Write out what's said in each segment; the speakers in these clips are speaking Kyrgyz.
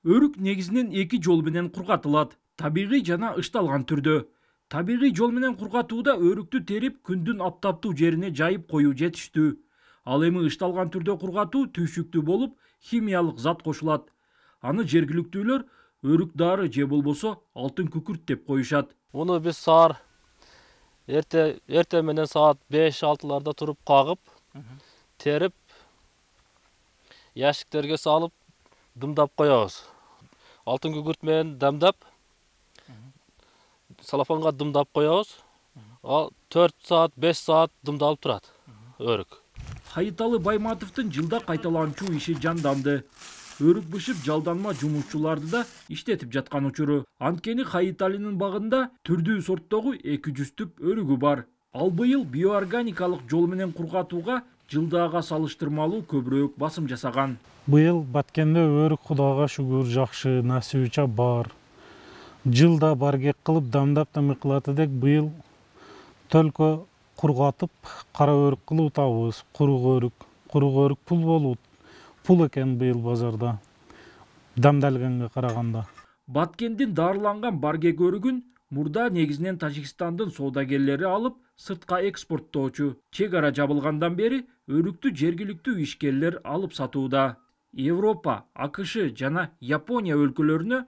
Өрүк негизинен эки жол менен кургатылат: табигый жана ышталган түрдө. Табигый жол менен кургатууда өрүктү терип күндүн аптаптуу жерине жайып коюу жетиштүү. Ал эми ышталган түрдө кургатуу түйшүктүү болуп, химиялык зат кошулат. Аны жергиликтүүлөр өрүк дары же болбосо алтын күкүрт деп коюшат. Муну биз саар эртең менен саат 5-6 туруп кагып, терип, ящиктерге салып, дымдап коебуз. Алтын күкүрт менен дамдап, салафанга дымдап коебуз. Ал 4 саат, 5 саат дымдалып турат өрүк. Хайыталы Байматовдун жылда кайталанчу иши жанданды. Өрүк бышып жалданма жумушчуларды да иштетип жаткан учуру. Анткени Хайыталынын багында түрдүү сорттогу 200 түп өрүгү бар. Ал быйыл биоорганикалык жол менен кургатууга жылдагыга салыштырмалуу көбүрөөк басым жасаган. Быйыл Баткенде өрүк Кудайга шүгүр жакшы, насыбыча бар. Жылда баргек кылып дамдап тамыкылат эдек, быйыл төлкө кургатып, кара өрүк кылып атабыз. Курук өрүк пул болот. Пул экен быйыл базарда, дамдалганга караганда. Баткендин дарыланган баргек өрүгүн мурда негизинен Тажикстандын соодагерлери алып, сыртка экспорттоочу. Чек ара жабылгандан бери өрүктү жергиликтүү ишкерлер алып сатууда. Европа, АКШ жана Япония өлкөлөрүнө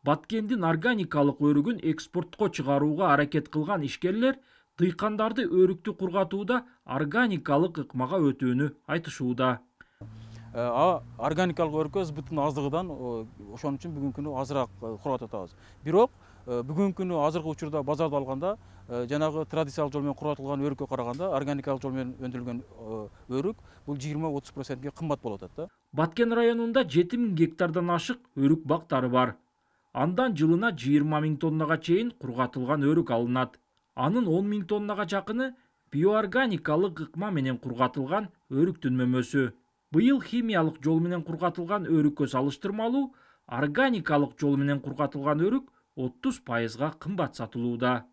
Баткендин органикалык өрүгүн экспортко чыгарууга аракет кылган ишкерлер дыйкандарды өрүктү кургатууда органикалык ыкмага өтүүнү айтышууда. Органикалык өрүккө сбыттын аздыгынан ошон үчүн бүгүнкү күнү азыраак кургатып атабыз. Бирок бүгүнкү күнү азыркы учурда базарда алганда жанагы традициялык жол менен кургатылган өрүккө караганда органикалык жол менен өндүрүлгөн өрүк бул 20-30% кымбат болуп атат да. Баткен районунда 7000 гектардан ашык өрүк бактары бар. Андан жылына 20 000 тоннага чейин кургатылган өрүк алынат. Анын 10 000 тоннага жакыны биоорганикалык ыкма менен кургатылган өрүктүн мөмөсү. Быйыл химиялык жол менен кургатылган өрүккө салыштырмалуу органикалык жол менен кургатылган өрүк 30%га кымбат сатылууда.